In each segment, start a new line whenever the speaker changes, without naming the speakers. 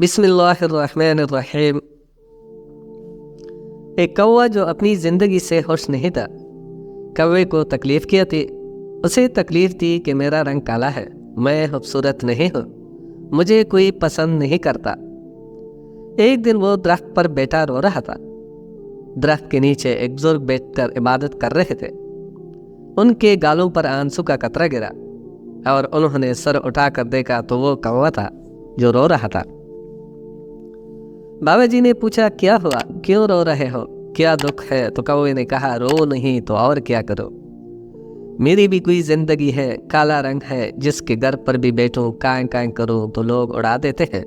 बिस्मिल्लाहिर्रहमानिर्रहीम। एक कौवा जो अपनी ज़िंदगी से खुश नहीं था। कौवे को तकलीफ़ क्या थी? उसे तकलीफ़ थी कि मेरा रंग काला है, मैं खूबसूरत नहीं हूँ, मुझे कोई पसंद नहीं करता। एक दिन वो दरख्त पर बैठा रो रहा था। दरख्त के नीचे एक बुजुर्ग बैठकर इबादत कर रहे थे। उनके गालों पर आंसू का कतरा गिरा और उन्होंने सर उठाकर देखा तो वो कौवा था जो रो रहा था। बाबा जी ने पूछा, क्या हुआ, क्यों रो रहे हो, क्या दुख है? तो कौवे ने कहा, रो नहीं तो और क्या करो, मेरी भी कोई जिंदगी है, काला रंग है, जिसके घर पर भी बैठूं कां कां करूं तो लोग उड़ा देते हैं।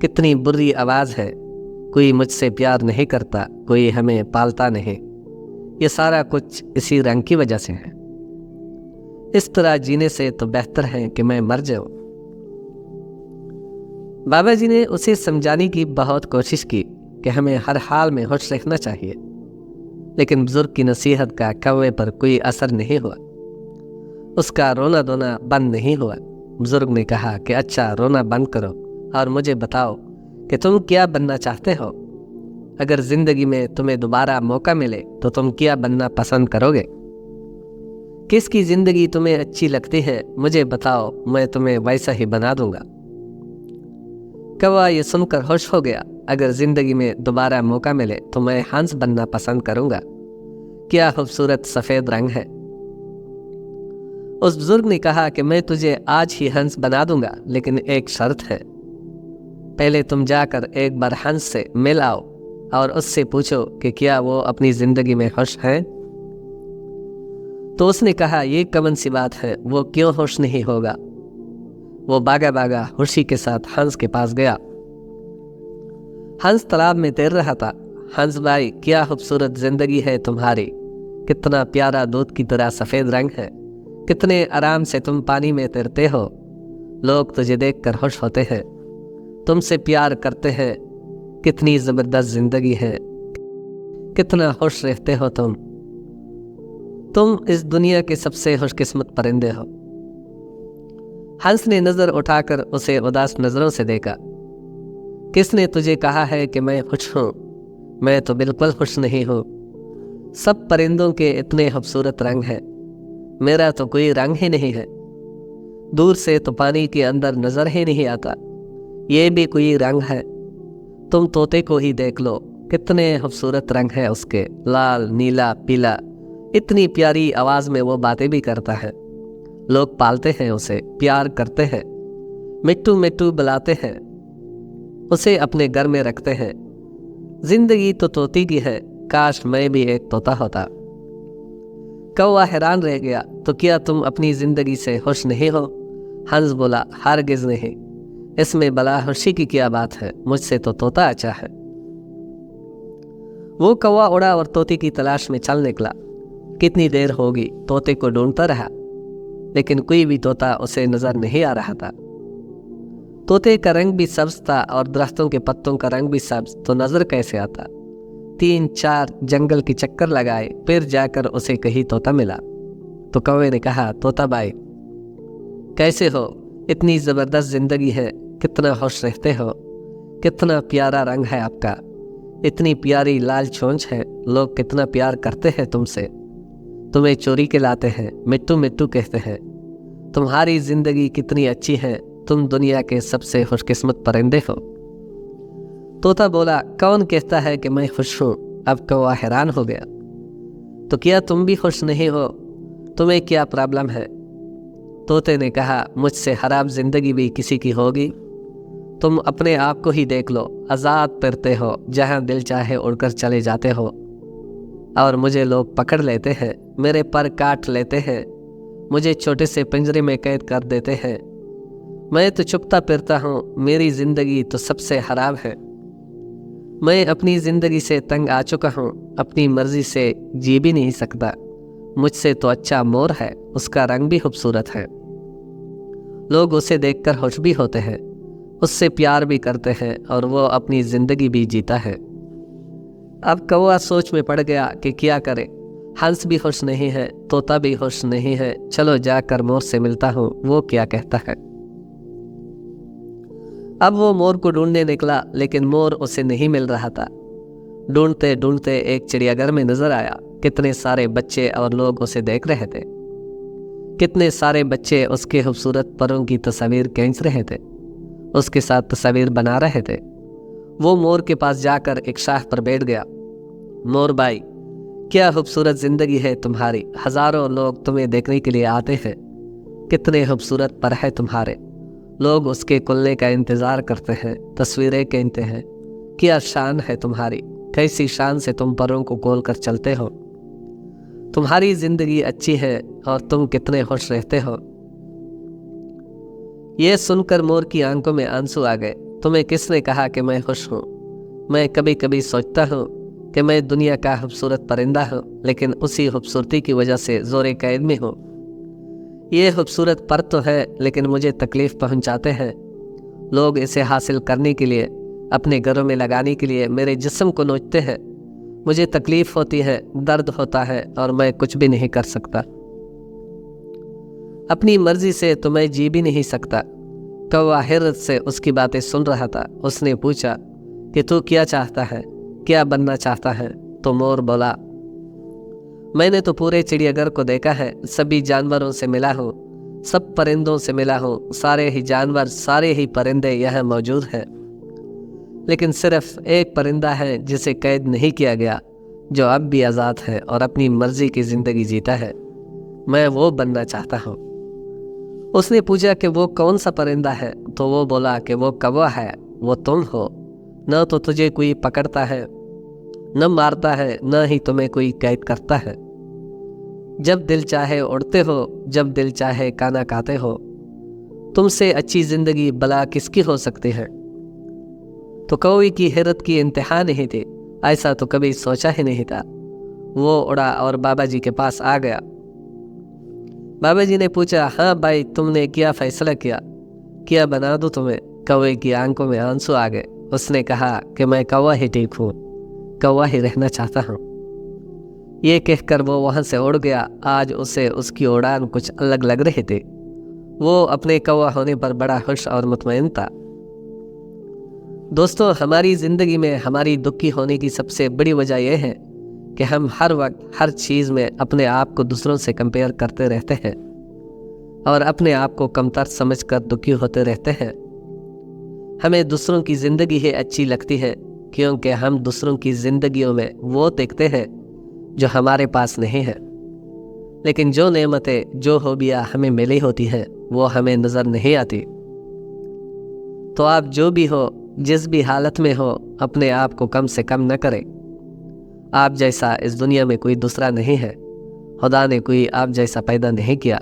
कितनी बुरी आवाज़ है, कोई मुझसे प्यार नहीं करता, कोई हमें पालता नहीं, ये सारा कुछ इसी रंग की वजह से है। इस तरह जीने से तो बेहतर है कि मैं मर जाऊं। बाबा जी ने उसे समझाने की बहुत कोशिश की कि हमें हर हाल में खुश रहना चाहिए, लेकिन बुजुर्ग की नसीहत का कौवे पर कोई असर नहीं हुआ। उसका रोना धोना बंद नहीं हुआ। बुजुर्ग ने कहा कि अच्छा, रोना बंद करो और मुझे बताओ कि तुम क्या बनना चाहते हो। अगर जिंदगी में तुम्हें दोबारा मौका मिले तो तुम क्या बनना पसंद करोगे? किसकी जिंदगी तुम्हें अच्छी लगती है, मुझे बताओ, मैं तुम्हें वैसा ही बना दूंगा। कौवा ये सुनकर खुश हो गया। अगर जिंदगी में दोबारा मौका मिले तो मैं हंस बनना पसंद करूंगा। क्या खूबसूरत सफेद रंग है। उस बुजुर्ग ने कहा कि मैं तुझे आज ही हंस बना दूंगा, लेकिन एक शर्त है। पहले तुम जाकर एक बार हंस से मिल आओ और उससे पूछो कि क्या वो अपनी जिंदगी में खुश है। तो उसने कहा, ये कौन सी बात है, वो क्यों खुश नहीं होगा। वो भागा भागा खुशी के साथ हंस के पास गया। हंस तालाब में तैर रहा था। हंस भाई, क्या खूबसूरत जिंदगी है तुम्हारी, कितना प्यारा दूध की तरह सफेद रंग है, कितने आराम से तुम पानी में तैरते हो, लोग तुझे देखकर खुश होते हैं, तुमसे प्यार करते हैं, कितनी जबरदस्त जिंदगी है, कितना खुश रहते हो तुम इस दुनिया के सबसे खुशकिस्मत परिंदे हो। हंस ने नजर उठाकर उसे उदास नजरों से देखा। किसने तुझे कहा है कि मैं खुश हूं? मैं तो बिल्कुल खुश नहीं हूं। सब परिंदों के इतने खूबसूरत रंग हैं, मेरा तो कोई रंग ही नहीं है। दूर से तो पानी के अंदर नजर ही नहीं आता, ये भी कोई रंग है। तुम तोते को ही देख लो, कितने खूबसूरत रंग है उसके, लाल, नीला, पीला, इतनी प्यारी आवाज में वो बातें भी करता है। लोग पालते हैं उसे, प्यार करते हैं, मिट्टू मिट्टू बुलाते हैं, उसे अपने घर में रखते हैं। जिंदगी तो तोती की है, काश मैं भी एक तोता होता। कौवा हैरान रह गया, तो क्या तुम अपनी जिंदगी से खुश नहीं हो? हंस बोला, हरगिज नहीं, इसमें बला खुशी की क्या बात है, मुझसे तो तोता अच्छा है। वो कौवा उड़ा और तोते की तलाश में चल निकला। कितनी देर होगी, तोते को ढूंढता रहा, लेकिन कोई भी तोता उसे नजर नहीं आ रहा था। तोते का रंग भी सब्ज था और दरख्तों के पत्तों का रंग भी सब्ज, तो नजर कैसे आता। 3-4 जंगल की चक्कर लगाए, फिर जाकर उसे कहीं तोता मिला। तो कौवे ने कहा, तोता भाई कैसे हो, इतनी जबरदस्त जिंदगी है, कितना खुश रहते हो, कितना प्यारा रंग है आपका, इतनी प्यारी लाल चोंच है, लोग कितना प्यार करते हैं तुमसे, तुम्हें चोरी के लाते हैं, मिट्टू मिट्टू कहते हैं, तुम्हारी जिंदगी कितनी अच्छी है, तुम दुनिया के सबसे खुशकिस्मत परिंदे हो। तोता बोला, कौन कहता है कि मैं खुश हूँ? अब कौवा हैरान हो गया, तो क्या तुम भी खुश नहीं हो, तुम्हें क्या प्रॉब्लम है? तोते ने कहा, मुझसे खराब जिंदगी भी किसी की होगी। तुम अपने आप को ही देख लो, आज़ाद फिरते हो, जहाँ दिल चाहे उड़कर चले जाते हो, और मुझे लोग पकड़ लेते हैं, मेरे पर काट लेते हैं, मुझे छोटे से पिंजरे में कैद कर देते हैं। मैं तो छुपता फिरता हूँ, मेरी ज़िंदगी तो सबसे खराब है। मैं अपनी ज़िंदगी से तंग आ चुका हूँ, अपनी मर्जी से जी भी नहीं सकता। मुझसे तो अच्छा मोर है, उसका रंग भी खूबसूरत है, लोग उसे देखकर खुश भी होते हैं, उससे प्यार भी करते हैं, और वो अपनी ज़िंदगी भी जीता है। अब कौवा सोच में पड़ गया कि क्या करे। हंस भी खुश नहीं है, तोता भी खुश नहीं है, चलो जाकर मोर से मिलता हूँ, वो क्या कहता है। अब वो मोर को ढूंढने निकला, लेकिन मोर उसे नहीं मिल रहा था। ढूंढते ढूंढते एक चिड़ियाघर में नजर आया। कितने सारे बच्चे और लोग उसे देख रहे थे। कितने सारे बच्चे उसके खूबसूरत परों की तस्वीर खींच रहे थे, उसके साथ तस्वीर बना रहे थे। वो मोर के पास जाकर एक शाख पर बैठ गया। मोर भाई, क्या खूबसूरत जिंदगी है तुम्हारी, हजारों लोग तुम्हें देखने के लिए आते हैं। कितने खूबसूरत पर है तुम्हारे, लोग उसके खुलने का इंतजार करते हैं, तस्वीरें खींचते हैं। क्या शान है तुम्हारी, कैसी शान से तुम परों को खोल कर चलते हो। तुम्हारी जिंदगी अच्छी है और तुम कितने खुश रहते हो। ये सुनकर मोर की आंखों में आंसू आ गए। तुम्हें किसने कहा कि मैं खुश हूँ? मैं कभी कभी सोचता हूँ कि मैं दुनिया का खूबसूरत परिंदा हूँ, लेकिन उसी खूबसूरती की वजह से ज़ोरे कैद में हूँ। ये खूबसूरत पर तो है, लेकिन मुझे तकलीफ़ पहुँचाते हैं। लोग इसे हासिल करने के लिए, अपने घरों में लगाने के लिए मेरे जिस्म को नोचते हैं। मुझे तकलीफ़ होती है, दर्द होता है और मैं कुछ भी नहीं कर सकता। अपनी मर्जी से तो मैं जी भी नहीं सकता। कौवा हैरत से उसकी बातें सुन रहा था। उसने पूछा कि तू क्या चाहता है, क्या बनना चाहता है? तो मोर बोला, मैंने तो पूरे चिड़ियाघर को देखा है, सभी जानवरों से मिला हूँ, सब परिंदों से मिला हूँ, सारे ही जानवर, सारे ही परिंदे यहाँ मौजूद हैं, लेकिन सिर्फ एक परिंदा है जिसे कैद नहीं किया गया, जो अब भी आज़ाद है और अपनी मर्जी की ज़िंदगी जीता है। मैं वो बनना चाहता हूँ। उसने पूछा कि वो कौन सा परिंदा है? तो वो बोला कि वो कौवा है, वो तुम हो। न तो तुझे कोई पकड़ता है, न मारता है, न ही तुम्हें कोई कैद करता है। जब दिल चाहे उड़ते हो, जब दिल चाहे खाना खाते हो। तुमसे अच्छी ज़िंदगी भला किसकी हो सकती है? तो कौवे की हैरत की इंतहा नहीं थी। ऐसा तो कभी सोचा ही नहीं था। वो उड़ा और बाबा जी के पास आ गया। बाबा जी ने पूछा, हाँ भाई, तुमने क्या फैसला किया, क्या बना दूं तुम्हें? कौवे की आंखों में आंसू आ गए। उसने कहा कि मैं कौवा ही ठीक हूँ, कौवा ही रहना चाहता हूँ। ये कहकर वो वहाँ से उड़ गया। आज उसे उसकी उड़ान कुछ अलग लग रही थी। वो अपने कौवा होने पर बड़ा खुश और मुतमईन था। दोस्तों, हमारी ज़िंदगी में हमारी दुखी होने की सबसे बड़ी वजह यह है कि हम हर वक्त हर चीज़ में अपने आप को दूसरों से कंपेयर करते रहते हैं और अपने आप को कमतर समझकर दुखी होते रहते हैं। हमें दूसरों की ज़िंदगी ही अच्छी लगती है, क्योंकि हम दूसरों की ज़िंदगियों में वो देखते हैं जो हमारे पास नहीं है। लेकिन जो नेमतें, जो खूबियाँ हमें मिली होती हैं, वो हमें नज़र नहीं आती। तो आप जो भी हो, जिस भी हालत में हो, अपने आप को कम से कम न करें। आप जैसा इस दुनिया में कोई दूसरा नहीं है। खुदा ने कोई आप जैसा पैदा नहीं किया,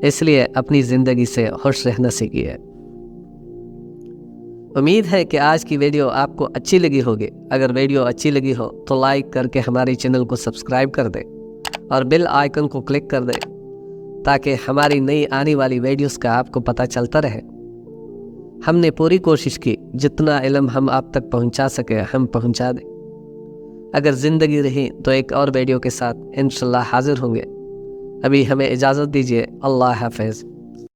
इसलिए अपनी ज़िंदगी से खुश रहना सीखिए। उम्मीद है कि आज की वीडियो आपको अच्छी लगी होगी। अगर वीडियो अच्छी लगी हो तो लाइक करके हमारे चैनल को सब्सक्राइब कर दें और बेल आइकन को क्लिक कर दें, ताकि हमारी नई आने वाली वीडियोस का आपको पता चलता रहे। हमने पूरी कोशिश की, जितना इल्म हम आप तक पहुंचा सके हम पहुंचा दें। अगर ज़िंदगी रही तो एक और वीडियो के साथ इंशाल्लाह हाजिर होंगे। अभी हमें इजाज़त दीजिए। अल्लाह हाफ़िज़।